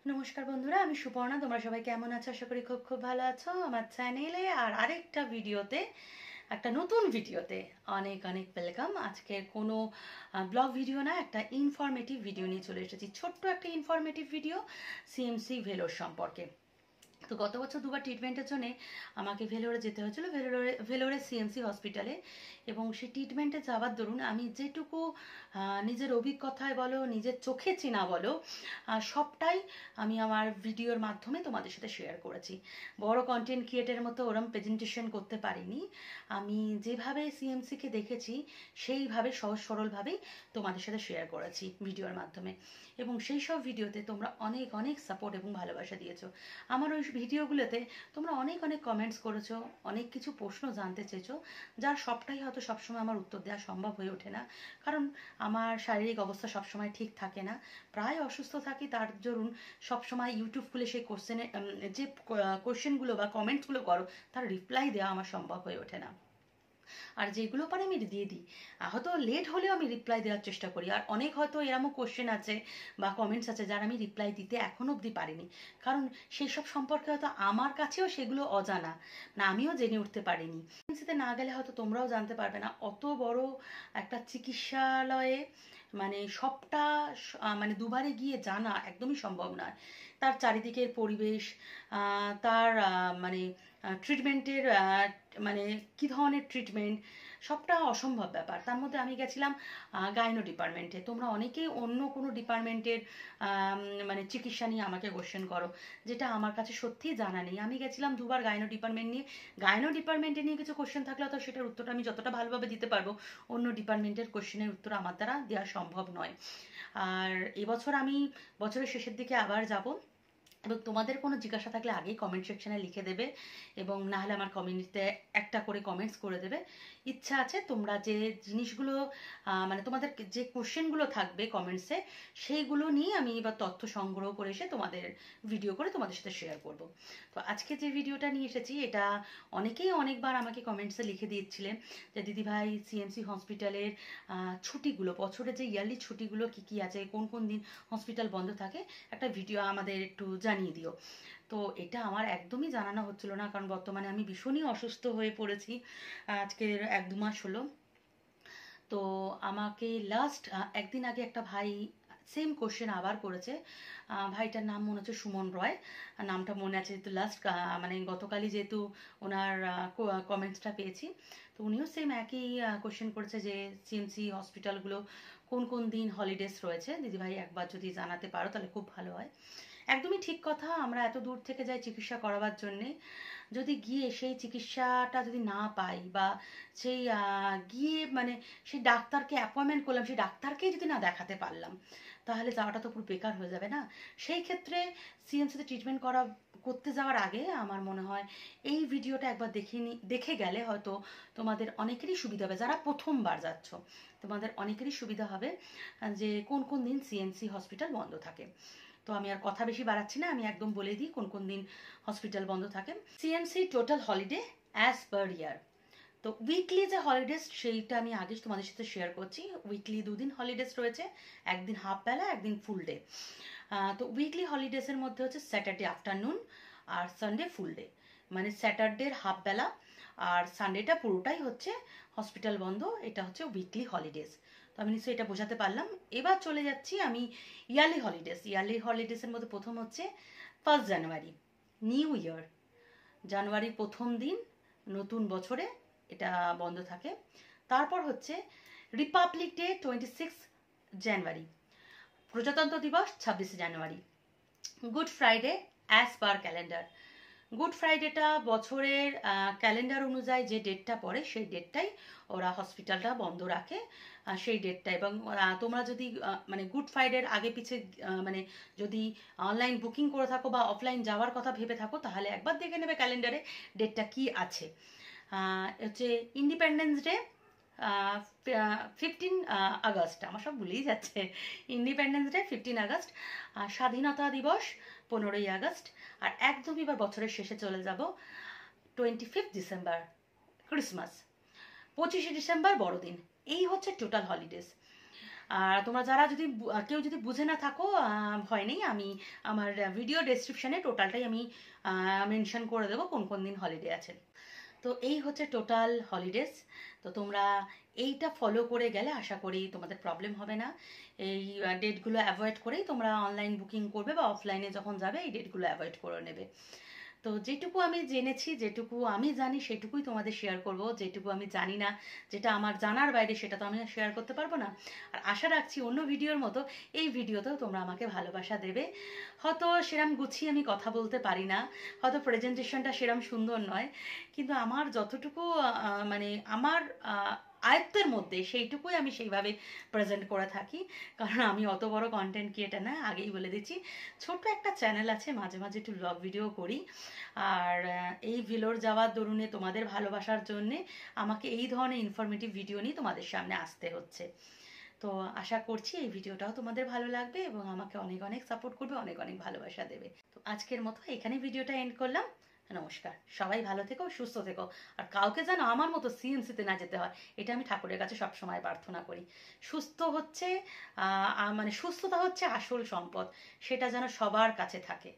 নমস্কার বন্ধুরা, আমি সুপর্ণা। তোমরা সবাই কেমন আছো? আশা করি খুব খুব ভালো আছো আমার চ্যানেলে আর আরেকটা ভিডিওতে, একটা নতুন ভিডিওতে অনেক অনেক ওয়েলকাম। আজকের কোনো ব্লগ ভিডিও না, একটা ইনফরমেটিভ ভিডিও নিয়ে চলে এসেছি। ছোট্ট একটা ইনফরমেটিভ ভিডিও সিএমসি ভেলোর সম্পর্কে। তো গত বছর দুবার ট্রিটমেন্টের জন্য আমাকে ভেলোরে যেতে হয়েছিল, ভেলোরে সিএমসি হসপিটালে। এবং সেই ট্রিটমেন্টে যাওয়ার দরুন আমি যেটুকু নিজের অভিজ্ঞতায় বলো, নিজের চোখে চেনা বলো, সবটাই আমি আমার ভিডিওর মাধ্যমে তোমাদের সাথে শেয়ার করেছি। বড় কন্টেন্ট ক্রিয়েটারের মতো ওরম প্রেজেন্টেশন করতে পারিনি। আমি যেভাবে সিএমসিকে দেখেছি সেইভাবে সহজ সরলভাবেই তোমাদের সাথে শেয়ার করেছি ভিডিওর মাধ্যমে। এবং সেই সব ভিডিওতে তোমরা অনেক অনেক সাপোর্ট এবং ভালোবাসা দিয়েছো। আমার ওই ভিডিওগুলোতে তোমরা অনেক অনেক কমেন্টস করেছো, অনেক কিছু প্রশ্ন জানতে চেয়েছো, যার সবটাই হয়তো সবসময় আমার উত্তর দেওয়া সম্ভব হয়ে ওঠে না। কারণ আমার শারীরিক অবস্থা সবসময় ঠিক থাকে না, প্রায় অসুস্থ থাকি। তার দরুন সবসময় ইউটিউব খুলে সেই যে কোশ্চেনগুলো বা কমেন্টসগুলো করো তার রিপ্লাই দেওয়া আমার সম্ভব হয়ে ওঠে না। আর যেগুলো পারে আমি দিয়ে দিই, হয়তো লেট হলেও আমি রিপ্লাই দেওয়ার চেষ্টা করি। আর অনেক হয়তো এরকম কোশ্চেন আছে বা কমেন্টস আছে যার আমি রিপ্লাই দিতে এখনও অবধি পারিনি, কারণ সেই সব সম্পর্কে হয়তো আমার কাছেও সেগুলো অজানা, না আমিও জেনে উঠতে পারিনি। এজেন্সিতে না গেলে হয়তো তোমরাও জানতে পারবে না। অত বড় একটা চিকিৎসালয়ে মানে সবটা মানে দুবারে গিয়ে জানা একদমই সম্ভব নয়। তার চারিদিকের পরিবেশ, তার মানে ট্রিটমেন্টের মানে কী ধরনের ট্রিটমেন্ট, সবটা অসম্ভব ব্যাপার। তার মধ্যে আমি গেছিলাম গাইনো ডিপার্টমেন্টে। তোমরা অনেকেই অন্য কোনো ডিপার্টমেন্টের মানে চিকিৎসা নিয়ে আমাকে কোশ্চেন করো, যেটা আমার কাছে সত্যিই জানা নেই। আমি গেছিলাম দুবার গাইনো ডিপার্টমেন্ট নিয়ে। গাইনো ডিপার্টমেন্টে নিয়ে কিছু কোশ্চেন থাকলে তো সেটার উত্তরটা আমি যতটা ভালোভাবে দিতে পারবো, অন্য ডিপার্টমেন্টের কোশ্চেনের উত্তর আমার দ্বারা দেওয়া সম্ভব নয়। আর এবছর আমি বছরের শেষের দিকে আবার যাব। এবং তোমাদের কোনো জিজ্ঞাসা থাকলে আগেই কমেন্ট সেকশনে লিখে দেবে, এবং না হলে আমার কমিউনিটিতে একটা করে কমেন্টস করে দেবে। ইচ্ছা আছে তোমরা যে জিনিসগুলো মানে তোমাদের যে কোশ্চেনগুলো থাকবে কমেন্টসে, সেইগুলো নিয়ে আমি এবার তথ্য সংগ্রহ করে এসে তোমাদের ভিডিও করে তোমাদের সাথে শেয়ার করব। তো আজকে যে ভিডিওটা নিয়ে এসেছি, এটা অনেকেই অনেকবার আমাকে কমেন্টসে লিখে দিয়েছিলেন যে দিদিভাই সিএমসি হসপিটালের ছুটিগুলো, বছরে যে ইয়ারলি ছুটিগুলো কী কী আছে, কোন কোন দিন হসপিটাল বন্ধ থাকে, একটা ভিডিও আমাদের একটু জানিয়ে দিও। তো এটা আমার একদমই জানানো হচ্ছিল না, কারণ বর্তমানে আমি ভীষণই অসুস্থ হয়ে পড়েছি। আজকের 1-2 মাস হলো। তো আমাকে লাস্ট একদিন আগে একটা ভাই সেম কোশ্চেন আবার করেছে। ভাইটার নাম মনে হচ্ছে সুমন রয়, নামটা মনে আছে। যেহেতু লাস্ট মানে গতকালই যেহেতু ওনার কমেন্টসটা পেয়েছি, তো উনিও সেম একই কোশ্চেন করেছে যে সিএমসি হসপিটালগুলো কোন কোন দিন হলিডেজ রয়েছে, দিদিভাই একবার যদি জানাতে পারো তাহলে খুব ভালো হয়। একদমই ঠিক কথা। আমরা এত দূর থেকে যাই চিকিৎসা করাবার জন্যে, যদি গিয়ে সেই চিকিৎসাটা যদি না পাই, বা সেই গিয়ে মানে সেই ডাক্তারকে অ্যাপয়েন্টমেন্ট করলাম, সেই ডাক্তারকেই যদি না দেখাতে পারলাম, তাহলে যাওয়াটা তো পুরো বেকার হয়ে যাবে না? সেই ক্ষেত্রে সিএমসিতে ট্রিটমেন্ট করতে যাওয়ার আগে আমার মনে হয় এই ভিডিওটা একবার দেখে গেলে হয়তো তোমাদের অনেকেরই সুবিধা হবে। যারা প্রথমবার যাচ্ছ তোমাদের অনেকেরই সুবিধা হবে যে কোন কোন দিন সিএমসি হসপিটাল বন্ধ থাকে। তো আমি আর কথা বেশি বাড়াচ্ছি না, আমি একদম বলে দিই কোন কোন দিন হসপিটাল বন্ধ থাকে। CMC total holiday as per year. তো উইকলি যে হলিডেজ সেইটা আমি আগে তোমাদের সাথে শেয়ার করছি। উইকলি 2 দিন হলিডেজ রয়েছে, একদিন হাফ বেলা, একদিন ফুল ডে। তো উইকলি হলিডেজের মধ্যে হচ্ছে স্যাটারডে আফটারনুন আর সানডে ফুল ডে। মানে স্যাটারডের হাফ বেলা আর সানডেটা পুরোটাই হচ্ছে হসপিটাল বন্ধ। এটা হচ্ছে উইকলি হলিডেজ। তো আমি নিশ্চয়ই এটা বোঝাতে পারলাম। এবার চলে যাচ্ছি আমি ইয়ারলি হলিডেজ। ইয়ারলি হলিডেজের মধ্যে প্রথম হচ্ছে 1 জানুয়ারি, নিউ ইয়ার। জানুয়ারির প্রথম দিন, নতুন বছরে এটা বন্ধ থাকে। তারপর হচ্ছে রিপাবলিক ডে 26 জানুয়ারি, প্রজাতন্ত্র দিবস 26 জানুয়ারি, Good Friday as per calendar. Good ফ্রাইডেটা বছরের ক্যালেন্ডার অনুযায়ী যে ডেটটা পড়ে সেই ডেটটাই ওরা হসপিটালটা বন্ধ রাখে, সেই ডেটটা। এবং তোমরা যদি মানে গুড ফ্রাইডের আগে পিছে মানে যদি অনলাইন বুকিং করে থাকো বা অফলাইন যাওয়ার কথা ভেবে থাকো, তাহলে একবার দেখে নেবে ক্যালেন্ডারে ডেটটা কি আছে। হচ্ছে ইন্ডিপেন্ডেন্স ডে 15 আগস্ট, আমার সব ভুলেই যাচ্ছে। Independence day 15 August. স্বাধীনতা দিবস 15 আগস্ট। আর একদমই এবার বছরের শেষে চলে যাব, 25 ডিসেম্বর, ক্রিসমাস। 25 ডিসেম্বর বড়দিন। এই হচ্ছে টোটাল হলিডেজ। আর তোমরা যারা যদি কেউ যদি বুঝে না থাকো, ভয় নেই, আমি আমার ভিডিও ডেসক্রিপশানে টোটালটাই আমি মেনশন করে দেবো কোন কোন দিন হলিডে আছে। তো এই হচ্ছে টোটাল হলিডেজ। তো তোমরা এইটা ফলো করে গেলে আশা করি তোমাদের প্রবলেম হবে না। এই ডেটগুলো অ্যাভয়েড করেই তোমরা অনলাইন বুকিং করবে বা অফলাইনে যখন যাবে এই ডেটগুলো অ্যাভয়েড করে নেবে। তো যেটুকু আমি জেনেছি, যেটুকু আমি জানি সেটুকুই তোমাদের শেয়ার করব। যেটুকু আমি জানি না, যেটা আমার জানার বাইরে, সেটা তো আমি শেয়ার করতে পারবো না। আর আশা রাখছি অন্য ভিডিওর মতো এই ভিডিওতেও তোমরা আমাকে ভালোবাসা দেবে। হয়তো সেরম গুছিয়ে আমি কথা বলতে পারি না, হয়তো প্রেজেন্টেশনটা সেরম সুন্দর নয়, কিন্তু আমার যতটুকু মানে আমার আয়ত্তের মধ্যে সেইটুকুই আমি সেইভাবে প্রেজেন্ট করে থাকি। কারণ আমি অত বড় কন্টেন্ট ক্রিয়েটার না, আগেই বলে দিচ্ছি। ছোট্ট একটা চ্যানেল আছে, মাঝে মাঝে একটু ব্লগ ভিডিও করি। আর এই ভেলোর যাওয়ার দরুনে তোমাদের ভালোবাসার জন্যে আমাকে এই ধরনের ইনফরমেটিভ ভিডিও নিয়ে তোমাদের সামনে আসতে হচ্ছে। তো আশা করছি এই ভিডিওটাও তোমাদের ভালো লাগবে এবং আমাকে অনেক অনেক সাপোর্ট করবে, অনেক অনেক ভালোবাসা দেবে। তো আজকের মতো এখানে ভিডিওটা এন্ড করলাম। নমস্কার, সবাই ভালো থেকো, সুস্থ থেকো। আর কাউকে যেন আমার মতো সিএমসিতে না যেতে হয়, এটা আমি ঠাকুরের কাছে সবসময় প্রার্থনা করি। সুস্থ হচ্ছে মানে সুস্থতা হচ্ছে আসল সম্পদ, সেটা যেন সবার কাছে থাকে।